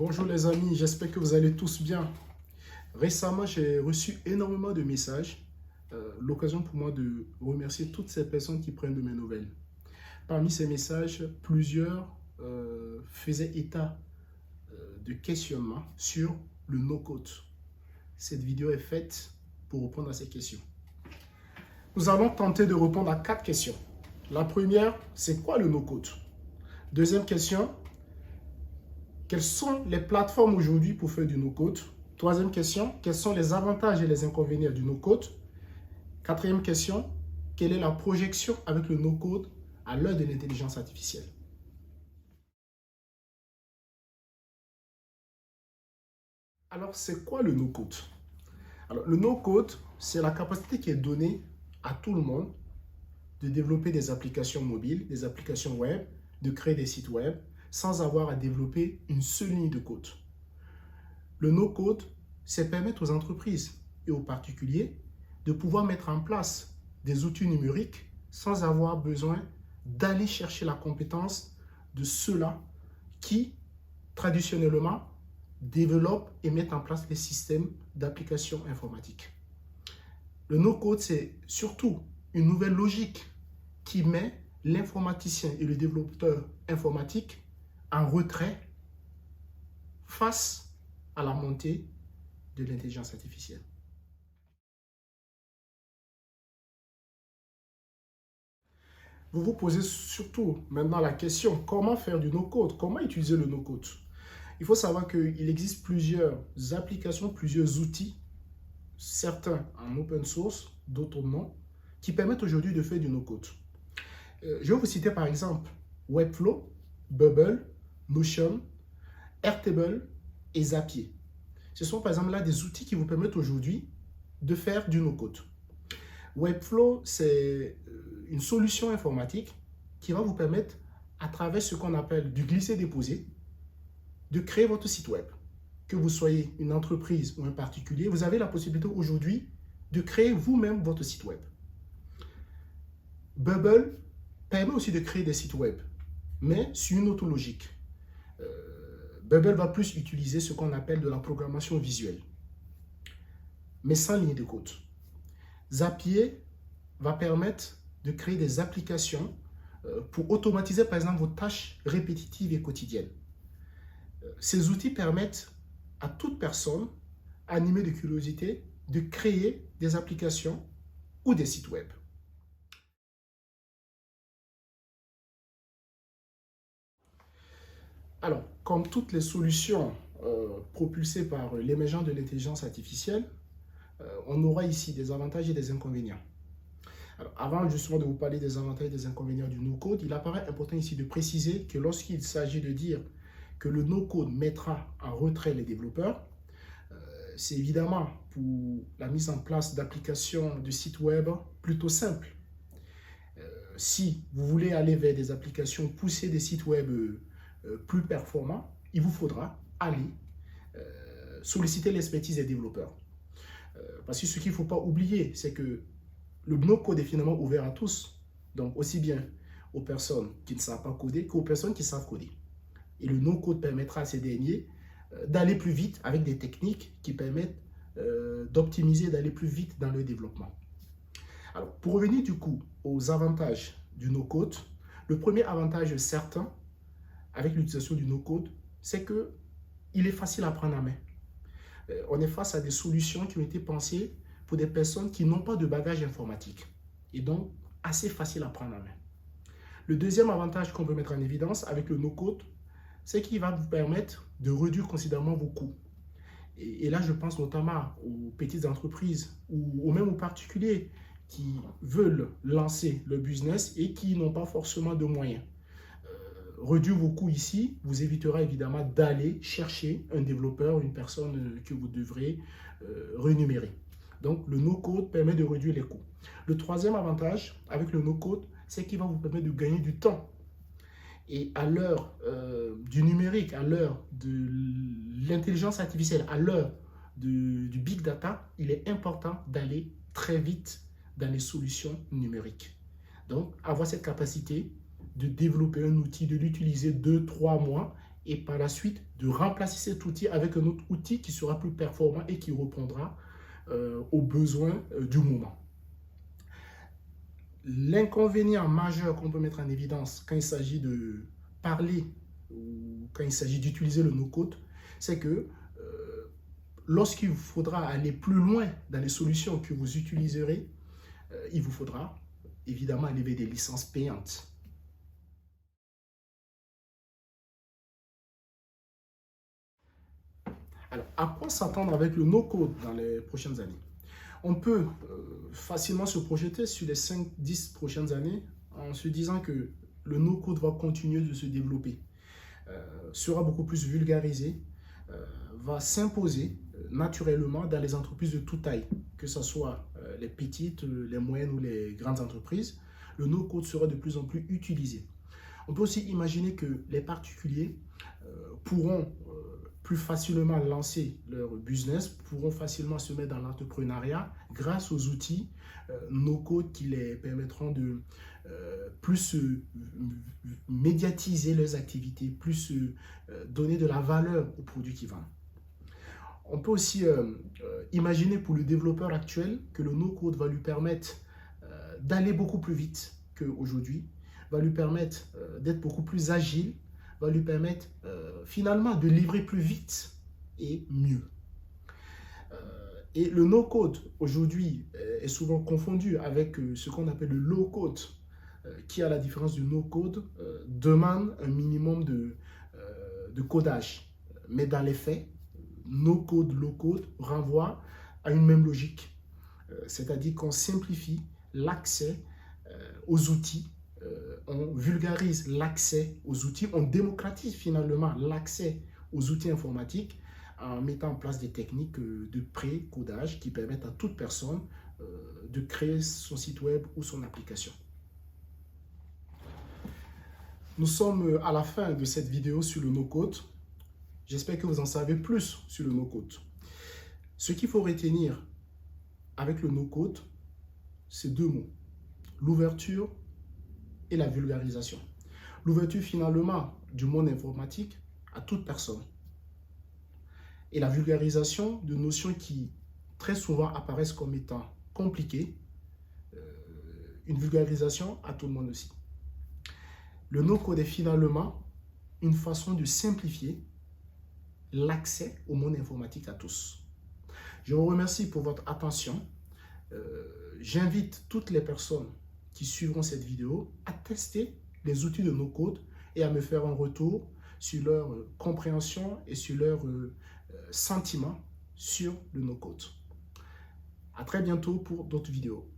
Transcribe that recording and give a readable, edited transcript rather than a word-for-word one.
Bonjour les amis, j'espère que vous allez tous bien. Récemment, j'ai reçu énormément de messages. L'occasion pour moi de remercier toutes ces personnes qui prennent de mes nouvelles. Parmi ces messages, plusieurs faisaient état de questionnements sur le no-code. Cette vidéo est faite pour répondre à ces questions. Nous allons tenter de répondre à 4 questions. La première, c'est quoi le no-code? Deuxième question, quelles sont les plateformes aujourd'hui pour faire du no-code? Troisième question, quels sont les avantages et les inconvénients du no-code? Quatrième question, quelle est la projection avec le no-code à l'heure de l'intelligence artificielle? Alors, c'est quoi le no-code? Alors, le no-code, c'est la capacité qui est donnée à tout le monde de développer des applications mobiles, des applications web, de créer des sites web, sans avoir à développer une seule ligne de code. Le no-code, c'est permettre aux entreprises et aux particuliers de pouvoir mettre en place des outils numériques sans avoir besoin d'aller chercher la compétence de ceux-là qui, traditionnellement, développent et mettent en place les systèmes d'applications informatiques. Le no-code, c'est surtout une nouvelle logique qui met l'informaticien et le développeur informatique en retrait face à la montée de l'intelligence artificielle. Vous vous posez surtout maintenant la question, comment faire du no-code? Comment utiliser le no-code? Il faut savoir qu'il existe plusieurs applications, plusieurs outils, certains en open source, d'autres non, qui permettent aujourd'hui de faire du no-code. Je vais vous citer par exemple Webflow, Bubble, Notion, Airtable et Zapier. Ce sont par exemple là des outils qui vous permettent aujourd'hui de faire du no-code. Webflow, c'est une solution informatique qui va vous permettre, à travers ce qu'on appelle du glisser-déposer, de créer votre site web. Que vous soyez une entreprise ou un particulier, vous avez la possibilité aujourd'hui de créer vous-même votre site web. Bubble permet aussi de créer des sites web, mais sur une autre logique. Bubble va plus utiliser ce qu'on appelle de la programmation visuelle, mais sans ligne de code. Zapier va permettre de créer des applications pour automatiser par exemple vos tâches répétitives et quotidiennes. Ces outils permettent à toute personne animée de curiosité de créer des applications ou des sites web. Alors, comme toutes les solutions propulsées par l'émergence de l'intelligence artificielle, on aura ici des avantages et des inconvénients. Alors, avant justement de vous parler des avantages et des inconvénients du no-code, il apparaît important ici de préciser que lorsqu'il s'agit de dire que le no-code mettra en retrait les développeurs, c'est évidemment pour la mise en place d'applications de sites web plutôt simples. Si vous voulez aller vers des applications, pousser des sites web plus performants, il vous faudra aller solliciter l'expertise des développeurs. Parce que ce qu'il ne faut pas oublier, c'est que le no-code est finalement ouvert à tous, donc aussi bien aux personnes qui ne savent pas coder qu'aux personnes qui savent coder. Et le no-code permettra à ces derniers d'aller plus vite avec des techniques qui permettent d'optimiser, d'aller plus vite dans le développement. Alors, pour revenir du coup aux avantages du no-code, le premier avantage certain avec l'utilisation du no-code, c'est qu'il est facile à prendre en main. On est face à des solutions qui ont été pensées pour des personnes qui n'ont pas de bagage informatique et donc assez facile à prendre en main. Le deuxième avantage qu'on peut mettre en évidence avec le no-code, c'est qu'il va vous permettre de réduire considérablement vos coûts. Et là, je pense notamment aux petites entreprises ou même aux particuliers qui veulent lancer le business et qui n'ont pas forcément de moyens. Réduire vos coûts ici vous évitera évidemment d'aller chercher un développeur, une personne que vous devrez rémunérer. Donc, le no-code permet de réduire les coûts. Le troisième avantage avec le no-code, c'est qu'il va vous permettre de gagner du temps. Et à l'heure du numérique, à l'heure de l'intelligence artificielle, à l'heure du big data, il est important d'aller très vite dans les solutions numériques. Donc, avoir cette capacité de développer un outil, de l'utiliser 2-3 mois et par la suite de remplacer cet outil avec un autre outil qui sera plus performant et qui répondra aux besoins du moment. L'inconvénient majeur qu'on peut mettre en évidence quand il s'agit de parler ou quand il s'agit d'utiliser le no-code, c'est que lorsqu'il faudra aller plus loin dans les solutions que vous utiliserez, il vous faudra évidemment lever des licences payantes. Alors, à quoi s'attendre avec le no-code dans les prochaines années? On peut facilement se projeter sur les 5-10 prochaines années en se disant que le no-code va continuer de se développer, sera beaucoup plus vulgarisé, va s'imposer naturellement dans les entreprises de toute taille, que ce soit les petites, les moyennes ou les grandes entreprises. Le no-code sera de plus en plus utilisé. On peut aussi imaginer que les particuliers pourront plus facilement lancer leur business, pourront facilement se mettre dans l'entrepreneuriat grâce aux outils no-code qui les permettront de plus médiatiser leurs activités, plus donner de la valeur aux produits qu'ils vendent. On peut aussi imaginer pour le développeur actuel que le no-code va lui permettre d'aller beaucoup plus vite qu'aujourd'hui, va lui permettre d'être beaucoup plus agile, va lui permettre finalement de livrer plus vite et mieux. Et le no-code aujourd'hui est souvent confondu avec ce qu'on appelle le low-code, qui à la différence du no-code demande un minimum de codage. Mais dans les faits, no-code, low-code renvoie à une même logique. C'est-à-dire qu'on simplifie l'accès aux outils, on vulgarise l'accès aux outils, on démocratise finalement l'accès aux outils informatiques en mettant en place des techniques de pré-codage qui permettent à toute personne de créer son site web ou son application. Nous sommes à la fin de cette vidéo sur le no-code. J'espère que vous en savez plus sur le no-code. Ce qu'il faut retenir avec le no-code, c'est deux mots: l'ouverture et la vulgarisation. L'ouverture finalement du monde informatique à toute personne. Et la vulgarisation de notions qui très souvent apparaissent comme étant compliquées, une vulgarisation à tout le monde aussi. Le no-code est finalement une façon de simplifier l'accès au monde informatique à tous. Je vous remercie pour votre attention. J'invite toutes les personnes qui suivront cette vidéo à tester les outils de no-code et à me faire un retour sur leur compréhension et sur leurs sentiments sur le no-code. À très bientôt pour d'autres vidéos.